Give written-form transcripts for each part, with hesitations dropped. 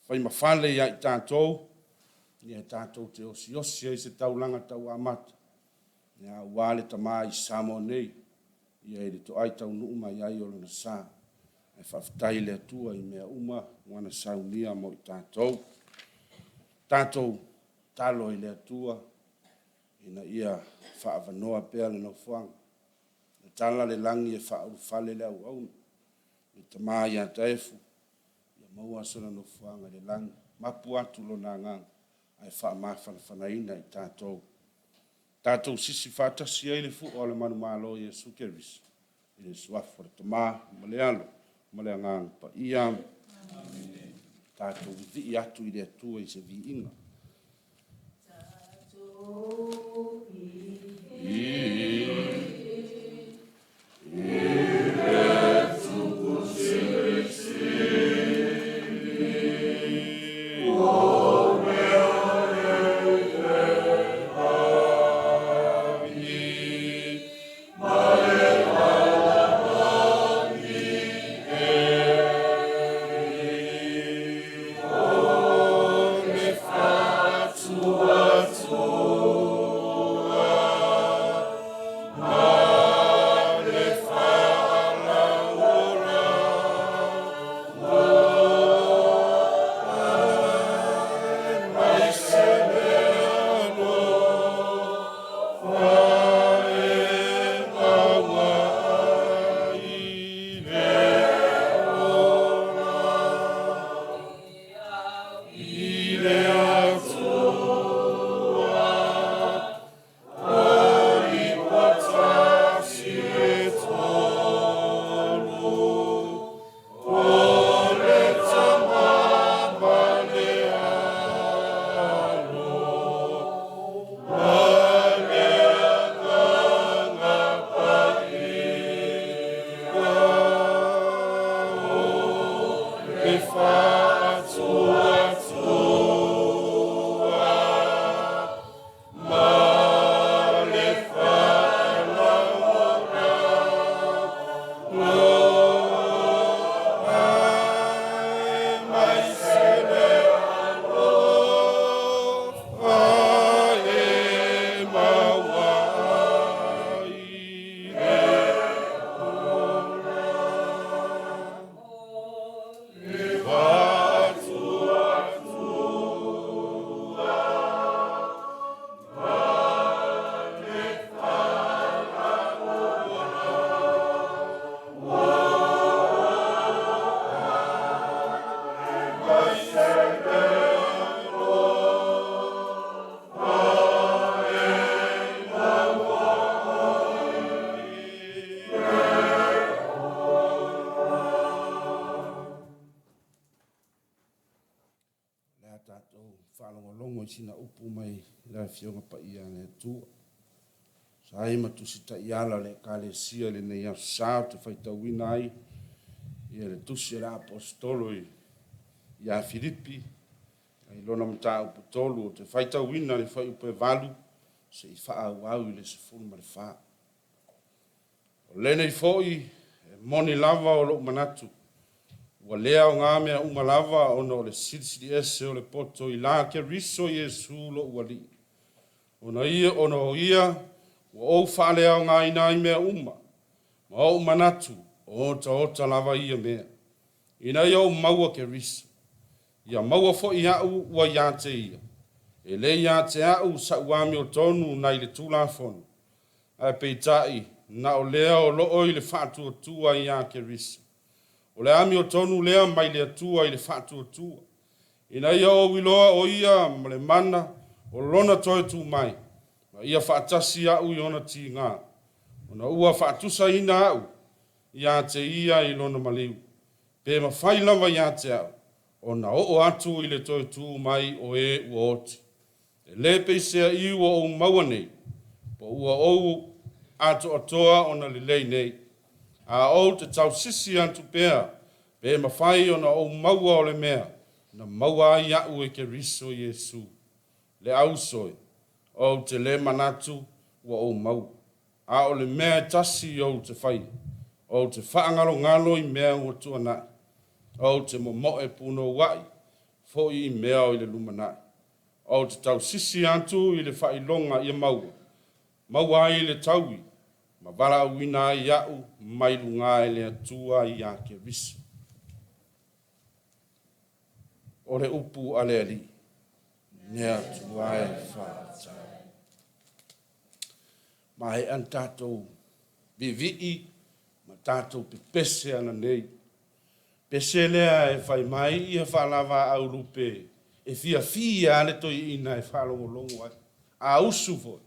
fai mafale ia I tātou, ia tātou te osi ai se taulanga tau amata. Ia wale tamā I Samo nei, ia I le toai tau nuu mai ai o lana sā. E whawhitai le atua I mea uma, wana saunia mo I tātou. Tātou talo I le atua, ina ia whaavanoa pēr le nauwhanga. Le tala le langi e whaurufale le au auna. Le tamā ia taefu, ia maua sona nauwhanga le langi. Mapu atu lo nā ngang, ai whaamawhanawhanaina I tātou. Tātou sisi whātasi ai le fu o le manu mālo Iesu Kerisi. I le suafu le tamā, ma le alo, ma le angang pa iam. Tātou vi atu I le atua I se vi inga. Sina upu mai la fionga pa ia le tu. Sai ma tu sita iala le kale sia le nei sa te faita winai. Ia le tu sira apostolo ia Filippi. Ai lona mta upu tolu te faita wina le fai upe valu se fa au le se fulu ma le fa. O le nei foi moni lava o lo manatu. Wa lea o ngā mea umalava o no le siri ese o le poto I la ke riso Yesu lo uali. O na ia o no ia, wa o whalea o ngā ina I mea uma. Ma o manatu o ota lava ia mea. Ina ia o maua ke riso. Ia maua fo I au ua ia te ia. E le ia te au sa uami o tonu na I le tula fonu. Ai peitai na o lea o loo I le whātua tua ia ke riso. O le ami o tonu lea mai le atua I le whātua tua. Ina ia o wiloa o ia ma le mana o lona toi tu mai. Ma ia whaatasi au I ona ti ngā. Ona ua whaatusa ina au. Ia te ia I lona maliu. Pe ma whai lava ia te au. Ona o atu I le toi tu mai o e uoti. E le peisea I ua o maua nei. Po ua o ato atoa ona le lei nei. A o te tau sisi antu pea, pe mawhai o na o maua o le mea, na maua ai au e ke riso Yesu. Le au soi, o te le manatu wa o mau. A o le mea tasi o te whai, o te whaangalo ngalo I mea o tuana. O te momo e puno wai, fo I mea o I le lumana. O te tau sisi antu I le whailonga I maua. Maua ai le taui. Ma wala wina I au mai lunga I le atua I a ke viso. O le upu ale ali. Nea tua e whaatai. Ma he an tātou vivi'i, ma tātou pepese ana nei. Pese lea e whai mai I e whalawa au rupe. E fia le toi ina e whalongolongo ai. A usu foi.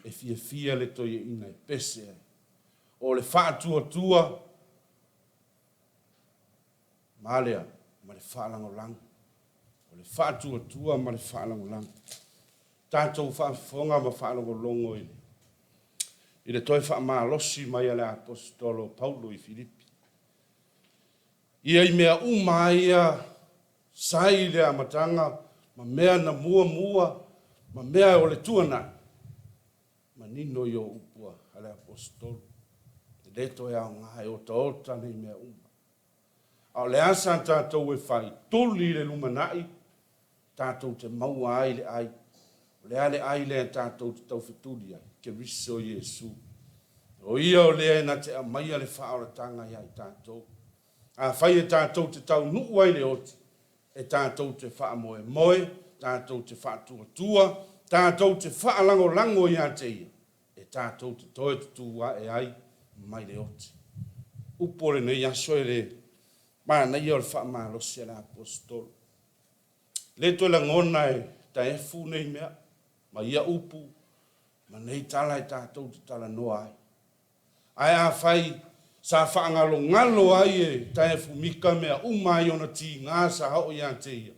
E fia le toi ina e pese ai. O le whaatua, ma lea, ma le whalangolango. O le whaatua, ma le whalangolango. Tātou whaafonga ma whalongolongo ile. I le toi whaamalosi mai ale apostolo Paulo I Filipi. Ia I mea umaia sai le amatanga, ma mea na mua, ma mea o le tuana. Ma nino I o upua ale apostolo. Le toi au ngai o taota nei mea uma. Au le asa tātou e whai tuli le lumanai, tātou te maua ai le ai. Le ale ai le tātou te tau wheturi ai, ke riso Iesu. O ia o lea na te amaia le whaoratanga ai tātou. A whai e tātou te tau nuu ai le oti. E tātou te whaamoe, tātou te whaatuatua, tātou te whaalango I a te ia. E tātou te toe tutua e ai mai le oti. Upore nei aso e le, maa nei o le whaamalosi ala apostolo. Le to la ngona e ta e fu nei mea, ma ia upu, ma nei tala e tātou te tala noa ai. Ai a whai, sa ngalo ai e ta e fu mika mea umai ona ti ngā sa hao I a te ia.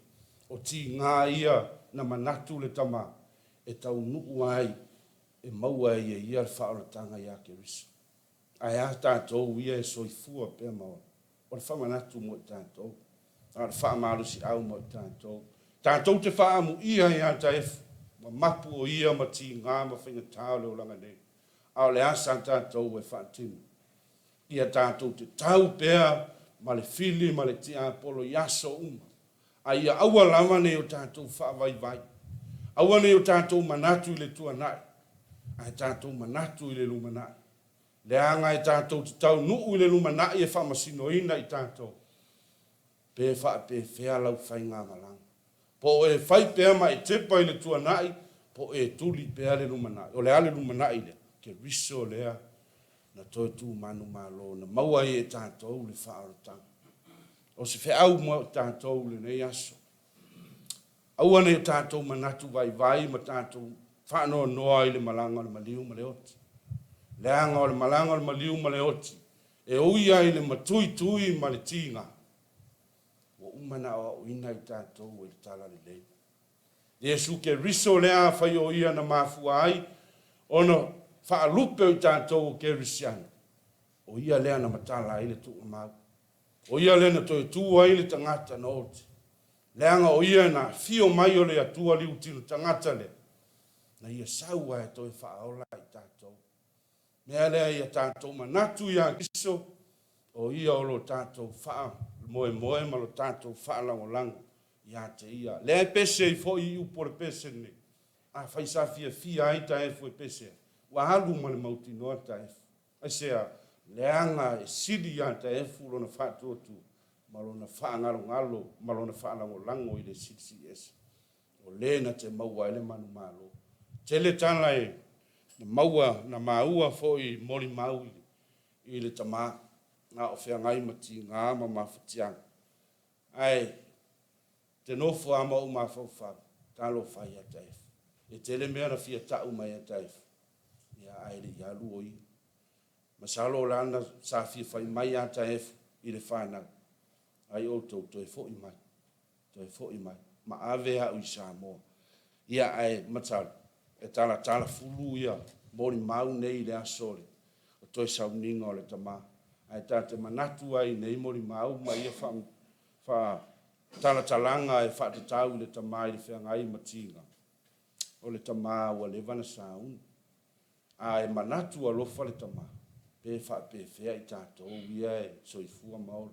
O ti ngā ia na manatu le tama, e tau nuu ai, e maua ia ia le whaoratanga I a ke riso. Ai a tātou ia e soifua pēr maua. O le whamanatu mo I tātou. O le whaamalusi au mo I tātou. Tātou te whaamu ia I a taefu. Ma mapu o ia ma ti ngā ma whainga tāo leo langa nei. Ao le asa tātou e whaatinu. Ia tātou te tau pēr ma le fili ma le tia apolo yaso uma. A ia aua lama ne o tātou whaavai. Aua ne o tātou manatu I le tuanai. Ai tātou manatu I le lumanai. Le anga e tātou te tau nuu I le lumanai e whamasino ina I tātou. Pē wha pē whea lau whai ngā malanga. Po e whai pēr ma e tepa I le tuanai, po e tuli pēr le lumanai. O le ale lumanai le, ke riso lea, na toi tū manu malo, na maua e tātou le whaaratanga. O se whea au mo tātou le nei aso. Aua ne tātou manatu vai ma tātou whaanoa noa I le malanga le maliu ma le oti. Le anga o le malanga le maliu ma le oti. E uia I le matui ma le tinga. Wa umana o ina I tātou e tala le lei. Yesu ke riso lea whai o ia na mafua ai. Ono whaalupe o tātou o ke risiana. O ia lea na matala I le tuka mau. O ia lea na toi tua I le tangata na oti. Leanga o ia na fio mai o le atua li utinu tangata le. Na ia saua e toi whaaola I tātou. Mea lea ia tātou manatu ia kiso. O ia o lo tātou wha moe ma lo tātou wha lango ia te ia. Lea pese I fo I upore pese ne. A whaisa fia ai ta efu e pese. Wa halu ma le mauti noa ta efu. Ai sea leanga e sidi ia ta efu lo na whaatotu. Ma lo na whaangalo, ma lo na whaanango I le CCS. O le na te maua ele manu malo. Te le tana e na maua na maua fo I mori mau I le tama. Nga o whea ngai mati ngā ma mawhatianga. Ai, te nofo ama o mawhawharu, talo whai a taifu. E tele mea na fia tau mai a taifu. Ia aere I alu o I. Masalo lana sa fia whai mai a taifu I le whanau. Ai o tau toi fo I mai. Toi fo I mai. Ma ave hau I Samoa. Ia ai matalo. E tala fulu ia. Mori mau nei le asole. O toi sauninga o le tama. Ai tate manatu ai nei mori mau ma ia wha talanga e wha te tau le tamai le whea ngai matinga. O le tama ua le vana saun. Ai manatu a lofa le tama. Pe wha pe whea I tātou ia e soifua maola.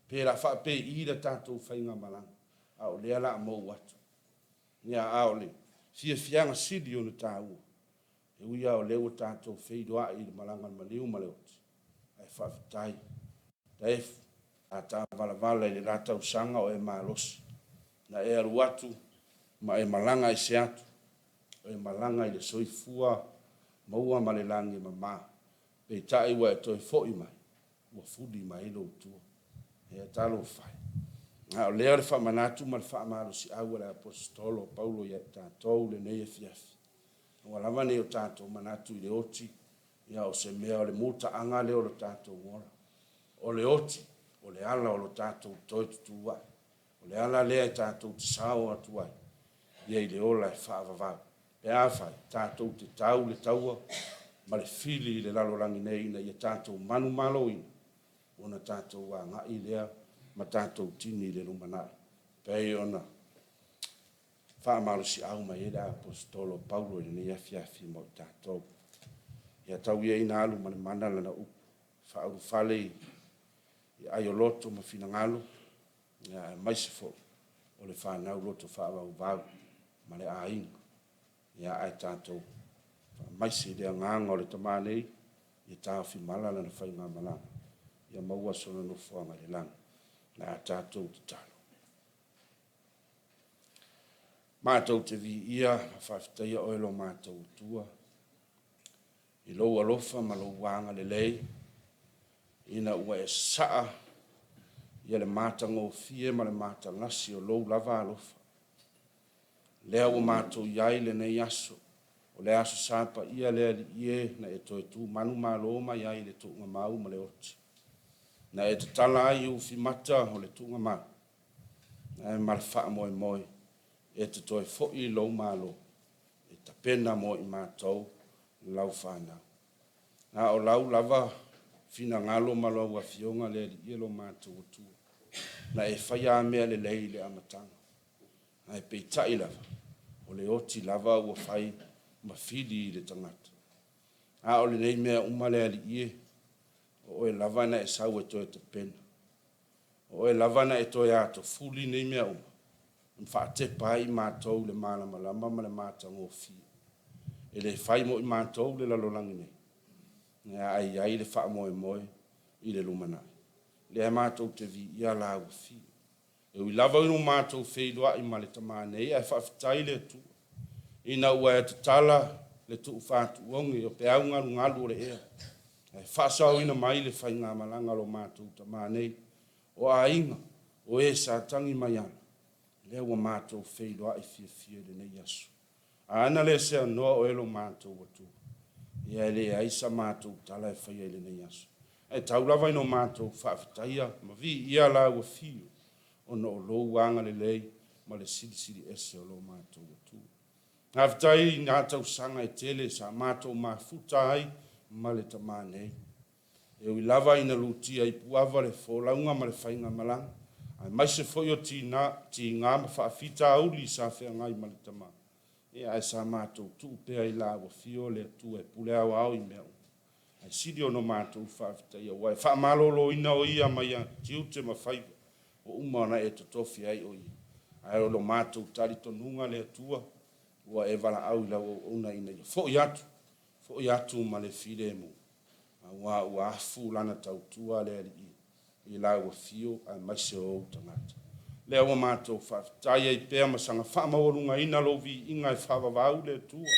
Pe la wha pe I le tātou whainga malanga. a o lea la mo watu ia a o le fianga sili o na tāua e uia o leo tātou wheidoa i le malanga maliu maleoti ai whawhitai taefu a tā vala i le rātau sanga o e mālosi na e aru atu ma e malanga i se atu o e malanga i le soifua maua ma le langi mamā pe tai ua e toi fo'i mai ua fudi mai lo tua e talo fai a o lea le whamanatu ma le whamalosi au le apostolo Paulo ia tātou le nei e fiafi ua lava nei o tātou manatu i le oti ia o se mea o le muta anga leo le tātou ngora o le oti o le ala o lo tātou toi tutua o le ala lea i tātou te sao atuai ia i le ola e whaavavau pe a fai tātou te tau le taua ma le fili i le lalorangi nei na ia tātou manu malo ina ona tātou wa ngai lea ma tātou tini le lumanai pei ona whaamalosi au mai e apostolo Paulo i le fiafi mo tātou ia tau ia ina alu ma le mana lana upu whaau whale i ai o loto ma fina ngalo ia maise fo o le whanau loto whaau vau ma le ainga ia ai tātou maise le nganga o le tamanei ia tāwhi malala na whainga malanga ia maua sona no fuanga le langa na tātou te talo. Mātou te vi ia whawhitaia oelo mātou tua i lou alofa ma lou wanga le lei ina ua e saa ia le mātango fie ma le mātangasi o lou lava alofa lea ua mātou iai le nei aso o le aso sapa ia lea li ie na e toe tu manu maloma iai le tuunga mau ma le oti na e te tala ai u fimata o le tuunga mau na e malwha moe moe e te toe fo'i lou malo e ta pena mo i mātou lau whanau na o lau lava fina ngalo malo wa fionga le ia lo mātou tu na e whaia mea le lei le amatanga na e peitai lava o le oti lava ua whai ma fili le tangata a o le nei mea umale ali ie o e lava na e sau e toe te pena o e lava na e toe ato fuli nei mea uma fa te pai mātou le malama lama ma le mātango fi e le whai mo i mātou le lalolangi nei nga ai le wha moe moe i le lumanai le mātou te vi ia la ua fi e ui lava inu mātou wheidoa i ma le tamane e whawhitai le tu ina ua e te tala le tu whātu ongi o pe au ngalu o le ea e whasau ina mai le whai ngā malanga lo mātou tamane o a inga o e sa tangi mai ana le ua mātou wheidoa i fia le nei asu ana le se anoa o elo mātou watu ia le aisa mātou tala e whaia le nei asu e taulava ino mātou whaafitaia ma vi ia la ua fio o no lou wanga le lei ma le siri ese o lo mātou watu haftai ngā tau sanga e tele sa mātou mafuta ai ma le tamane e ui lava ina lutia i puava le folaunga ma le whainga malanga ai mai se foi o ti ngā ma whaafita au li sa whea ngai ma le tamane e ai sa mātou tu pea i la ua fio le tu e pule au au i mea ai sidi o no mātou whaafita ia wai whaamalolo ina o ia mai a tiute ma whaiva o umana e to tofi ai o ia ai o lo mātou tari tonunga le tua ua e wala au ila o una ina ia fo i atu ma le file mo ua afu lana tau tua le i la ua fio ai mai se o tangata le ua mātou whaafitai ai pēr masanga whaamawarunga ina lo vi inga e whaavavau le tua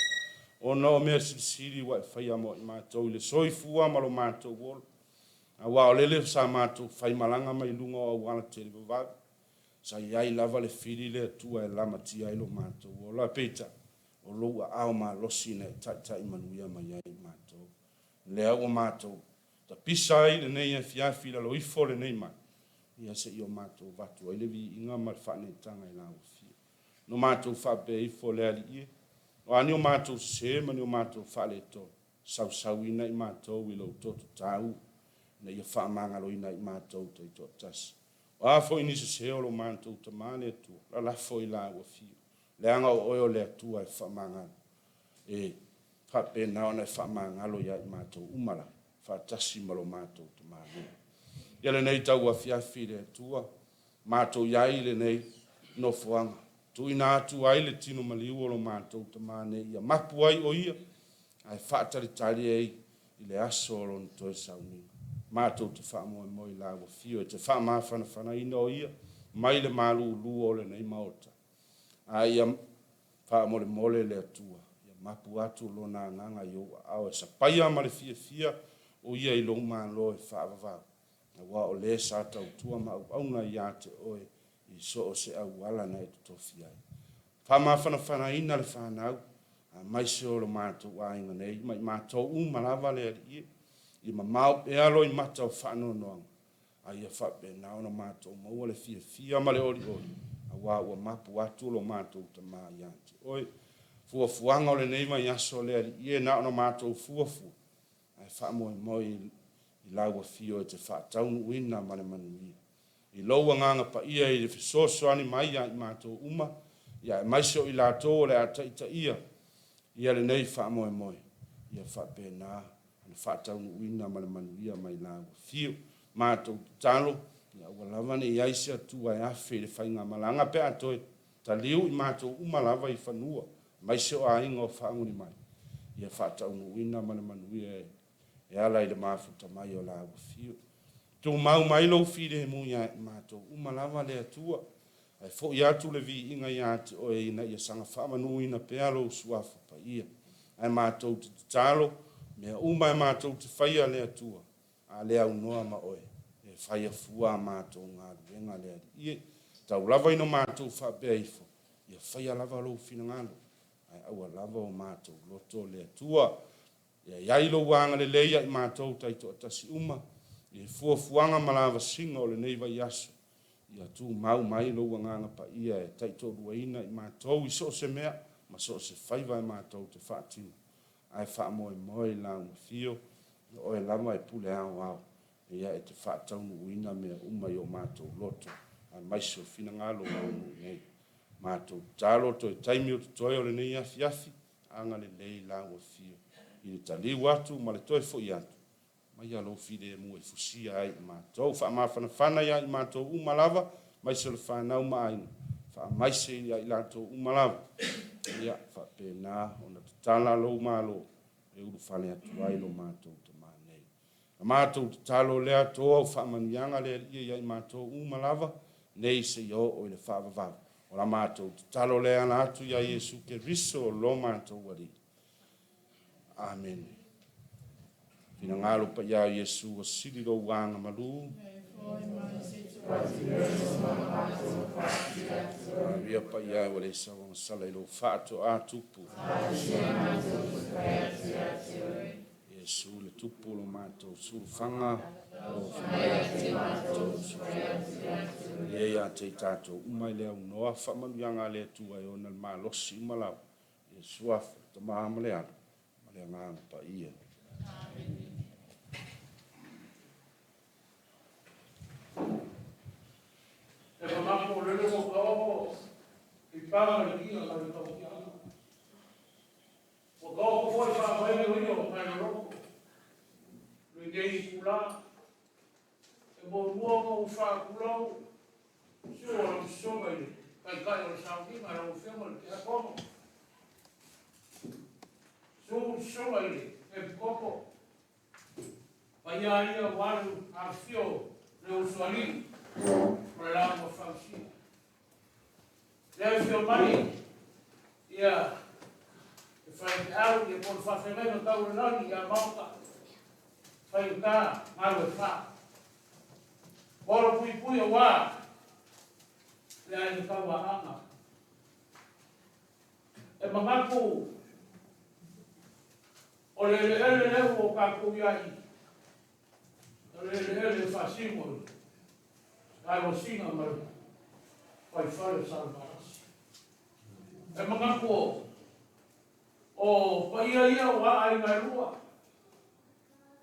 o no mea siri wa e whaia mo i mātou le soifua ma lo mātou wolo a wa o lele sa mātou whai malanga mai lunga o wana te vavau sa iai lava le fili le tua e lama tia ilo mātou wolo a peita o loa ao ma losi ne tai manuia mai ai mātou le ua mātou ta pisa ai le nei e fiafi la lo ifo le nei mai ia se io mātou vatu ai le vi inga ma whane tanga i la ufi no mātou whape ifo le ali ie o ani o mātou se mani o mātou whale to sau ina i mātou i lo toto tau na ia whaamangalo ina i mātou te to tas o a fo inisa se o lo mātou ta mane tu la lafo i la ufi le anga o oio le atua e whaamangalo e whape nao na e whaamangalo ia i mātou umala whaatasi malo mātou ta mane ia le nei tau a fiafi le atua mātou iai le nei no fuanga. Tuina atu ai le tino maliu o lo mātou te mane ia mapu ai o ia. Ai whaatari tari ei i le aso o lo ntoe sauni. Mātou te wha moe moe la wa fio e te wha mawhana whana ina o ia. Mai le malu lu o le nei maota. Ai ia wha mole mole le atua. Ia mapu atu lo na nganga yo au e sa paia ma le fia fia o ia i lo malo e wha avavau. Na wa o le sa tau tua ma au na ia te oe i so o se au ala na e tutofi ai. Wha mawhana whana ina le whanau. Mai se o lo mātou a inga nei. Mai mātou malawa le ali i ma mau e alo i matau whano noanga. A ia whape na ona mātou maua le fia fia ma le ori ori. A wā ua mapu atu lo mātou ta maa iante. Oi, fua fuanga o le nei mai aso le ali i e na ona mātou fua fua. Ai wha moe moe i laua fio e te wha taunu uina ma le manuia. I loua nganga pa ia i le fisoso ani mai ia i mātou uma. Ia e maisio i lātou le ata ita ia. Ia le nei wha moe moe. Ia wha pēnā. Ana wha taunu uina ma le manuia mai laua fio. Mātou talo. Ia ua lava ne iai se atua e afe le whainga malanga pe atoe. Ta liu i mātou umalava i whanua. Maisio a inga o whaanguni mai. Ia wha taunu uina ma le manuia e ala i le mafuta mai o laua fio. Tō mau mai lau whire he muia i mātou umalava le atua. Ai fo i atu le vi inga i ate o e ina ia sanga whamanu ina pealo suafu pa ia. Ai mātou te talo, mea uma e mātou te whaia le atua. A le au noa ma oe. E whaia fua mātou ngā ruenga le ali. Ie, tau lava ino mātou whapea ifo. Ia whaia lava lo fina ngalo. Ai aua lava o mātou loto le atua. Ia iailo wanga le leia i mātou taito atasi uma. Ia fua fuanga malawa singa o le neiva i aso. Ia tu mau mai lo nganga pa ia e taito ruaina i mātou i so se mea, ma so se whaiva i mātou te whaatinu. Ai wha moe moe lau fio, o e lama e pule au au. Ia e te whaataunu uina mea umai o mātou loto. Ai maiso fina ngalo au nei. Mātou talo to e taimi o tutoe o le nei afi afi, anga le lei lau fio. I le taliu atu, ma le toe fo i atu. Mai alo fide mu e fusia ai mātou. Wha mawhana whana ia i mātou umalava, mai se le whanau maaina. Wha maise ia i lātou umalava. Ia, wha pēnā, ona te tala lo malo, e uru whale atu ai lo mātou te mānei. A mātou te talo lea toa u wha manianga lea ia i mātou umalava, nei se i o le wha vavavu. O la mātou te talo lea na atu ia Jesu ke riso lo mātou wari. Amen. Ina ngalo pa ia Yesu o siri lo wanga malu. Ia pa ia o le sa o sala lo fato a tupu. Yesu le tupu lo mato su fanga o ia ia te tato umai le noa fa manuanga le tu ai ona malosi malau. Yesu a te mahamale ana. Male nganga pa ia. E mamako lele mo kao I paga le kia ka le tau ki ana. O kao ko foi fa vai le ino ka le roko. Le gei kula. E mo mua mo fa kula. Sio o so mai. Kai kai o sa ki ma o fema le kia komo. So mai e kopo. Vai ia walu a fio le usuali. Para mo fauci. Leo fio mai ia e fai au e por fa femeno tau nani ia mauta. Fai ka malo fa. Oro pui wa. Le ai ka wa ana. E mamaku o le o ka ku ia. Le fa simolo. Alo singa mal pai fare salvaras. E mangako o pai ia wa ai na rua.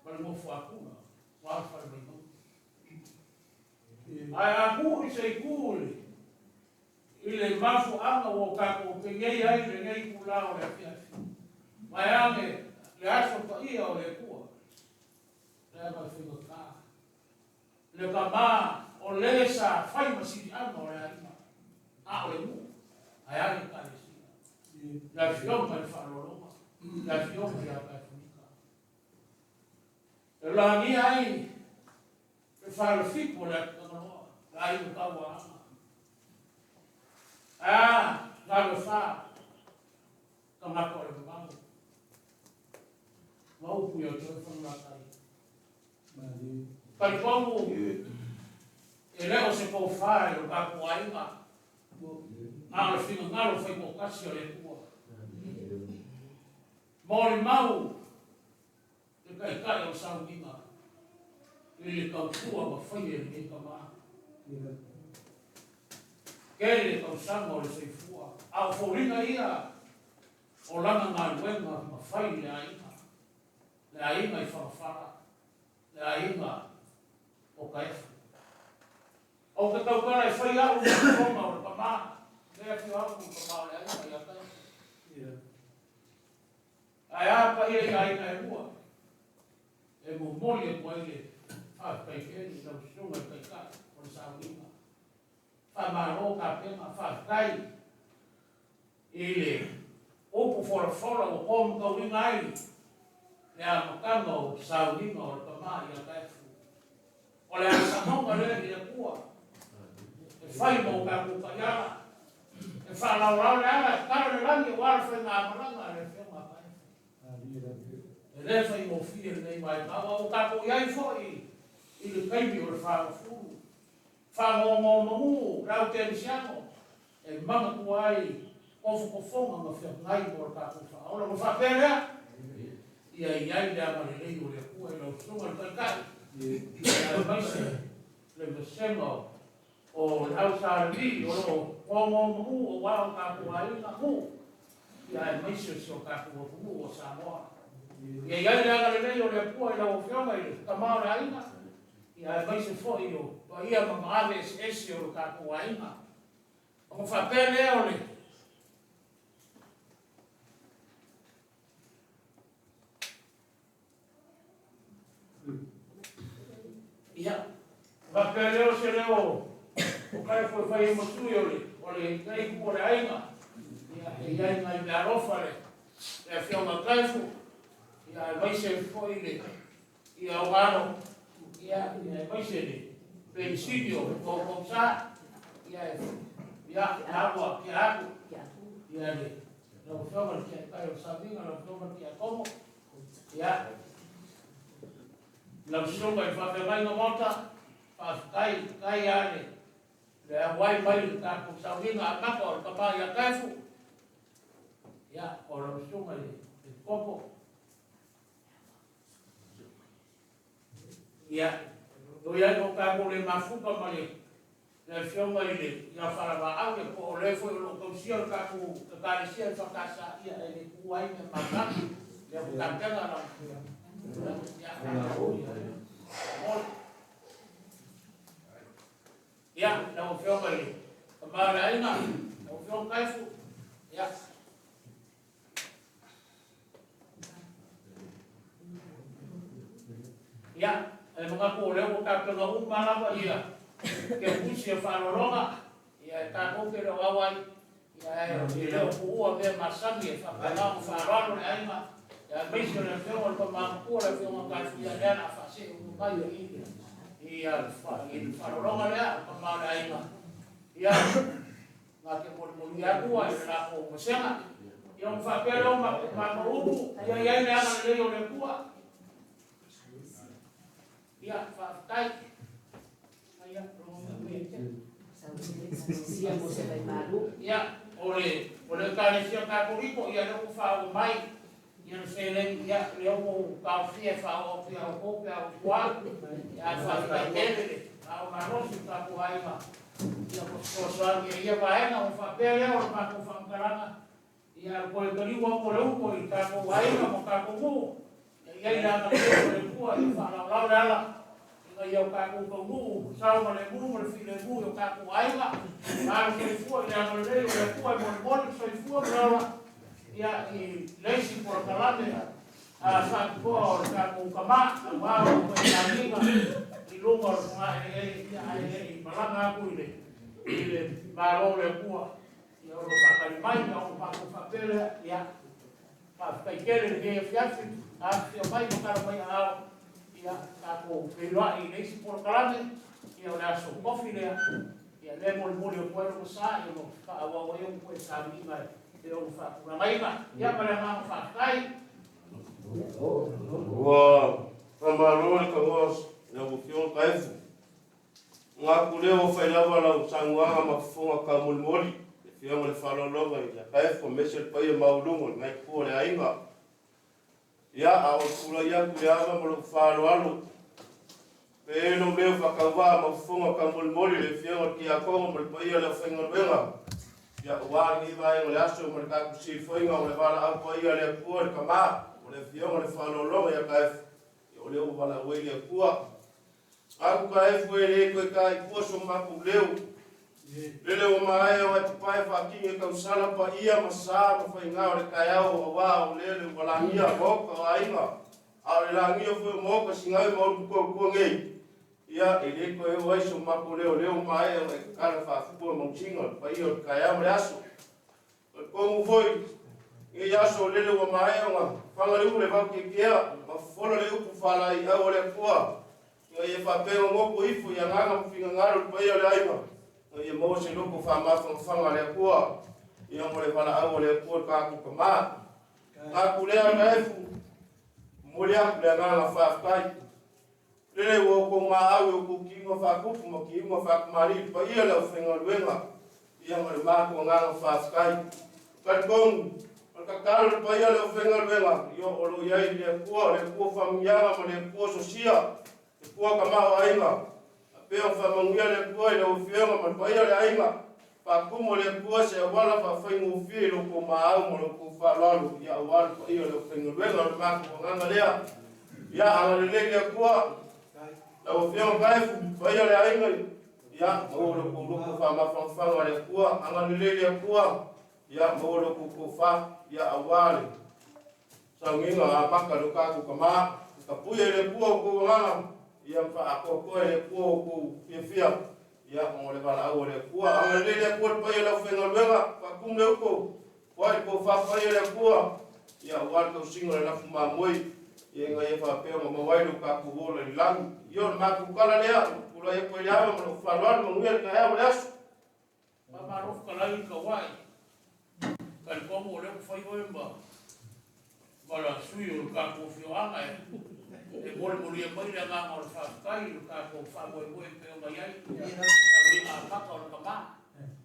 Mal mo fuakuna. Wa fare no. Ai aku se kule. Ile mafu anga o ka ko pengei ai le nei kula o le fiafi. Mai ame le aso pai o le kua. Le ma figo ka. Le kama o le sa fai masiri ano o le anima. A o la fioma e wharolonga, la fioma e a kaifunika. E la ni ai, e whalofipo le kanganoa, la i kawa anga. La le wha, kamako e mangu. Mau pui o toi whangatai. Kai kongu, e leo se kou whae o kako ainga. Ngalo whina ngalo whai ko kasi o le kua. Mori mau, te kai kai o sau inga. Ele kau tua ma whai e me ka maa. Kere kau sanga o le seifua. Au whoringa ia, o langa ngā luenga ma whai le ainga. Le ainga I whakawhara. Le ainga o kaifu. O ka tau kara e whai au na konga o le kamaa. Lea ki au o kamaa le ainga I a kaifu. Ai a pa ia I ainga e mua. E mo mori e kua ile. Kai keri, lau sunga kai kai. O le sao inga. Maro ka pena kai. Ile. Opo fora o kom ka winga ai. Le a makanga o sao inga o le kamaa I a kaifu. O le a samonga le I a kua. E whai mo ka kukaiara. E whanau le ala, karo le rangi o ara whai ngā maranga le whionga kaifu. E le whai mo whia nei mai kawa o kako iai fwoi. I le kaimi o le whāwafuru. Whangongo mamu, rau te risiano. E manga kua ai, kofu kofonga ma whia ngai mo le kako wha. Ola mo whaperea. Ia iai le amarelei o le kua I lau sunga le kaikai. Ia maise le masengo o le hausareli o lo kongo mamu o wao kako ai na mu. Ia maise o kako o mu o Samoa. Ia iai le amarelei o le kua I lau whionga I le tamau le aina. Ia maise fo I o pa ia mamaave esi o kako aina. O whapele o le. Ia. Whapele o se leo. O kai foi whai motui o le. O le kai ku o le aina. Ia aina I le arofa le. Le whionga kaifu. Ia maise fo I le. Ia o aro. Ia maise le. Pensilio, o komsa, ia agua, que agua, ia le, no fomos que cai o sabinho, no fomos que como, ia, no sombra e fa vai no monta, fa cai ale, le aguai mai ka com sabinho a capa o capa ia caifu, ia, o no sombra e copo, ia. Do ia no ka mo le mafuka male le fioma ile ia fara ba au ke po le foi lo komsio ka ku ka le sia fa casa ia le ku ai me maka le ku ka tela la ia no fioma ile ma la ina no fioma kaifu ia ia e mga ko le ko ka ka u mala ba ia ke pusi e wharoronga ia ka ko ke lo awai ia e le ko u me masami e whapala o whararo le aima ia meisi le whionga ko ma ko le whionga ka fia le ana whase o mai o ia wharoronga le a ko ma le aima ia nga ke mo ia kua i la ko mosenga ia mo whapelo ma upu ia le ana le o le kua ia whaakai. Ia, Sia mo se vai maru. ia, ole karesia kakoriko, ia leo whao mai. Ia whele, ia leo mo kawhia whao pia o kopia o kua. Ia whaakai telele, ao marosi kaku haima. Ia kosoani, ia waena o whapea leo o kako whankaranga. Ia koe kariwa o leuko I kako haima mo kako mu. Ia ila leo le kua, ia whanau le ala. Ia o kako kamu, sao ma le mu, le file mu, o kako aiga. Aro ke fua, ia ma le o le fua, mo le soi fua, mrawa. Ia I leisi por kalame, a sa kua o kako kama, a wao o koe kaminga, I lunga o mga I malanga aku ile maro le kua, ia o lo whakari mai ka o pa ko fa pele ya pa kai kere ke fiafi a fio mai mo ka mai a ya ka ko pelo i nei si por kalame ya o la so kofi le ya le mo mo le ko ko sa yo ka wa wa yo ko sa mi mai de o fa na mai ma ya para ma fa kai wa Pamarone ka ngos na bukio kaifu. Nga kuleo fa lava la usangwa mafunga ka mulmoli. Fia mo le falo longa ya kaifu mesel pa ye maulungo na ko le ainga. Ya a o kula ya kuya mo le falo alu. Pero me fa ka wa mafunga ka mulmoli le fia o ki ako mo le pa ye le fenga benga. Ya wa ni va en le aso mo le ka kusi fenga mo le vala a pa ye le ko ka ma. Mo le fia mo le falo longa ya kaifu. O leo wala wele kua aku kai foi le ko kai ko so ma ku leo lele o mai o te pai fa kinge ka usala pa ia masa ma fa inga o kai au wa o lele wala ia ko ka ainga a le la ngia foi mo ka singa mo ko ngei ia ele ko e wai so ma ku leo mai o ka fa fu mo chingo pa ia o kai au le aso ko mo foi e aso lele o mai o fanga le va ke kia folo le upu fala i au le kua. Ia fa peo ngoku ifu ia nganga mfinga ngaro pa ia le aima. Ia mo se lupu fa mafa mfanga le kua. Ia mo le fala au le kua ka aku kama. Aku lea na efu. Mole aku le nganga fa afkai. Lele wo ko ma au o ku kingo fa kupu mo kingo fa kumari pa ia le ufinga luenga. Ia mo le mako nganga fa afkai. Katkong kakalo pa ia le ofenga luenga yo o lo ia le kua familia mo le kua sosia le kua ka ma ainga pe o familia le kua le ofenga mo pa ia le ainga pa kumo le kua se wala fa faingo fi lo ko ma au mo lo ku fa lalo ia wala pa ia le ofenga luenga le ma ko nganga lea ia ala le kua le ofenga pa ia le ainga ia mo lo ku fa ma fa le kua ala le kua ia mo lo ku fa ya awale sanginga apaka luka ku kama kapuye le puo ku ngana ya fa akoko le puo ku fia ya mo le bala o le puo ang le puo pa le fenga luenga pa kum le ko wa ko fa pa le puo ya wa ko singo le fuma moi ye nga ye fa pe mo wa luka ku bo le lang yo ma ku kala le ku le ko ya mo fa lo mo ngue ka ya mo les ma rof kala i ka wai kan como le foi boemba para suyo ka ko fio anga e bol moria mai la nga o fa kai ka ko fa bo bo pe o mai ai ka wi a pa ko ka ma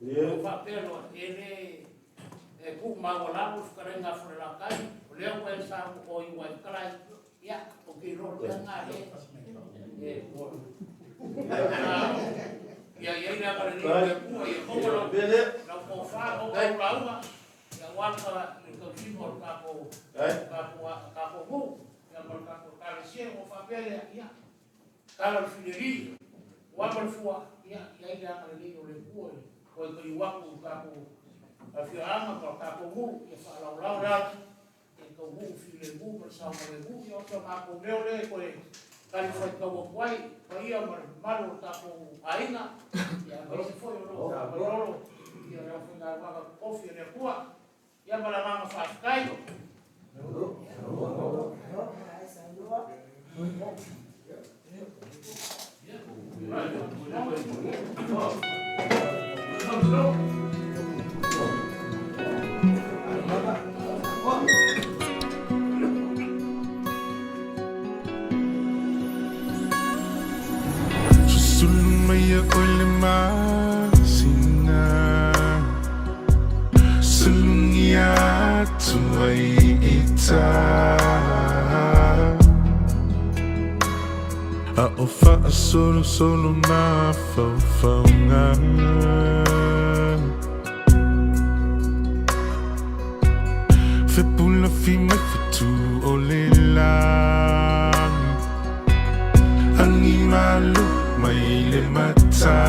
o fa pero ele e ku ma go la us karenga fora la kai le o e sa ko i wa kala ya o ki ro nga e bol ya na para ni ku e ko la ko fa o la waka le kofimo kapo mu ya kapo kalesia o fapele ya kala fileri wapa fua ya ida kala le le kuo ko ko waku kapo afiama ko kapo mu ya fala laura e ko mu file mu per sa mo le mu yo to kapo le ko kali foi ko kwai ko ia malo kapo aina ya ko foi lo ya na funda waka kofi le kuo ya para mama faz caio Sulmaya olma Tumai ita a ofa solo na fa fe pula fi mai tu olela angi malu mai le mata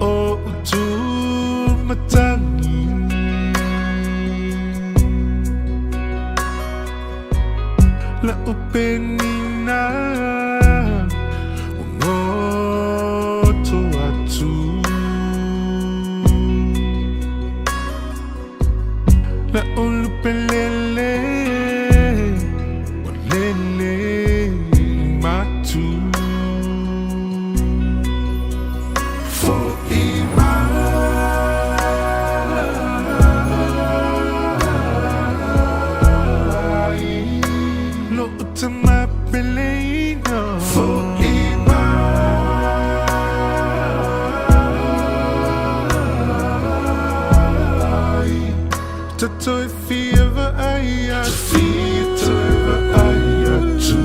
o tu matangi la openina ngo loto atu La ulu pelele Walele matu For Lo utama pelena For Tato if he ever aya tu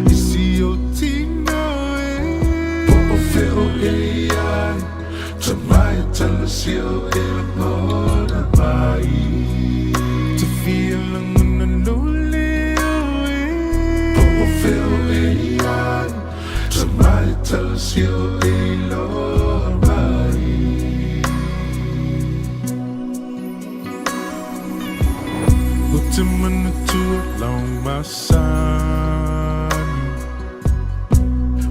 Isi o tino Po o feo ai Tamai talasio mona mai To feel lang mananuli Po o feo ai Tamai talasio Timana tu long masan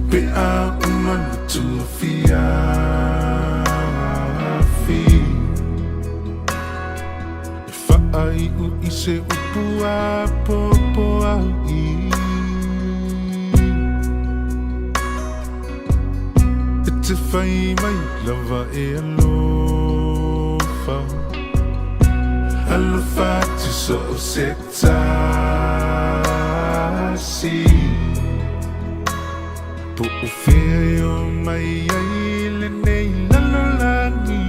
Be a umana tu fiafi If I u ise upua popo au I It's if I my lover e alofa Alufati so sektasi Po ufeo mai aile nei lalolani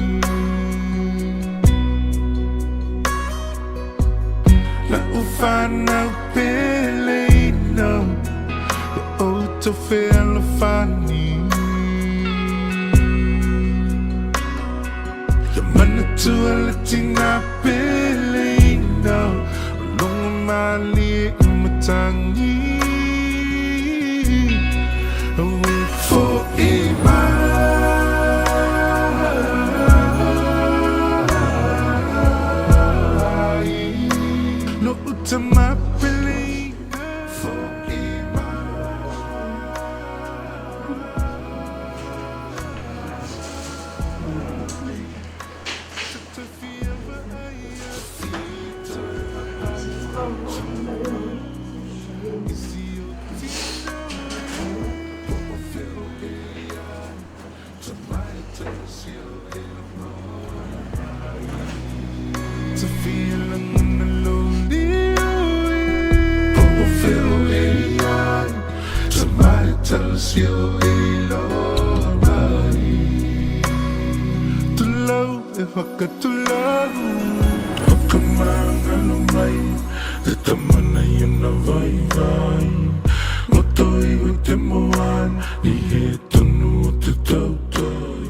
La ufana upele no La auto fe alufani La mana tu alatina pele no Long mali umatangi Away for Lo utama pele For To feel I'm lonely feel AI Somebody tell us you're To love if I got to love Hukamanga lumay Tatamana yun na vai Motoy utemoan Iheto no tutotoy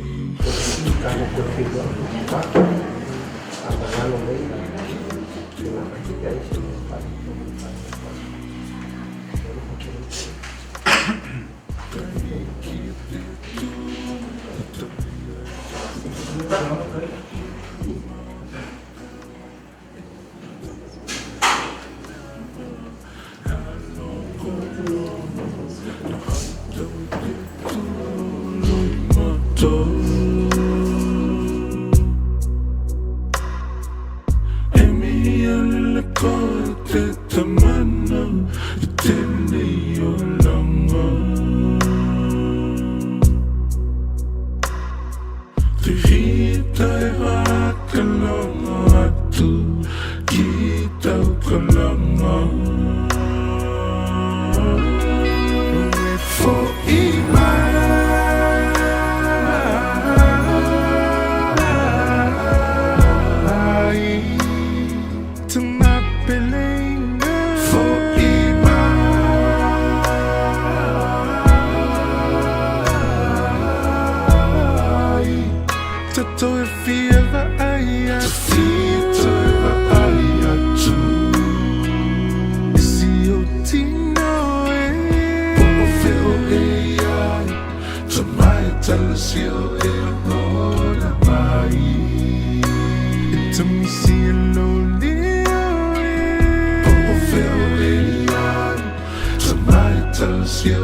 Somebody tell us you're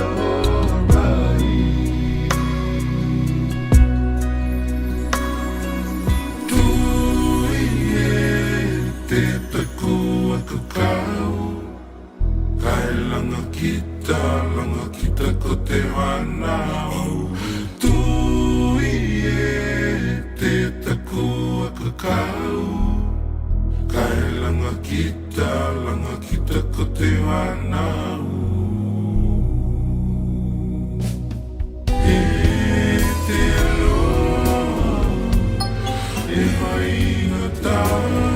alright. ko te wanau Tui e te takua kakau Kai langa kita ko te wanau E te aloha E mai na tae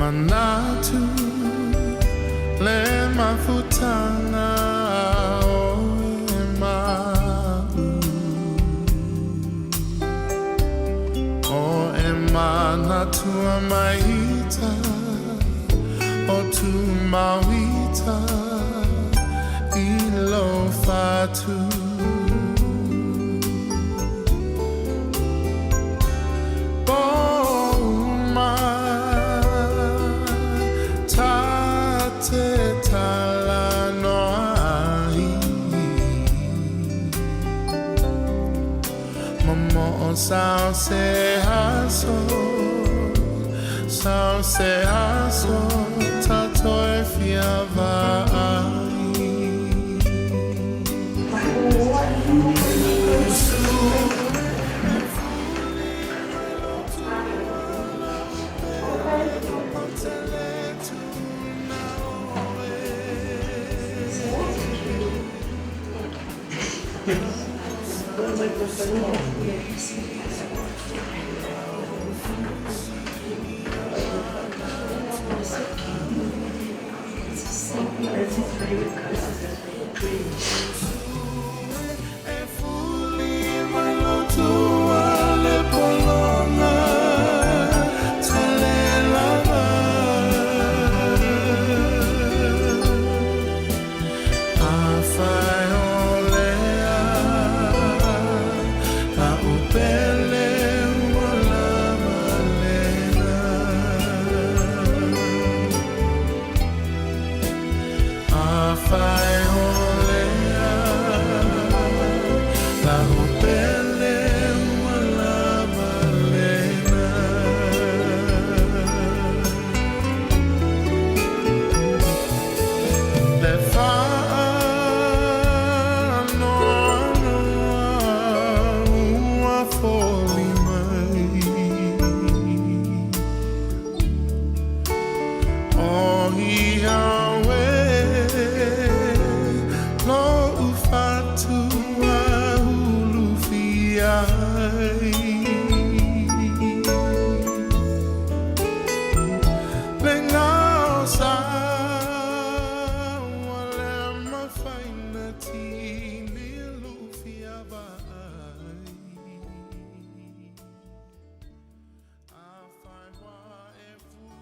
Manatu le mafutanga o e mau O e manatu a maita O tu mawita I lo fatu Sao se haso, tato e fiava This is very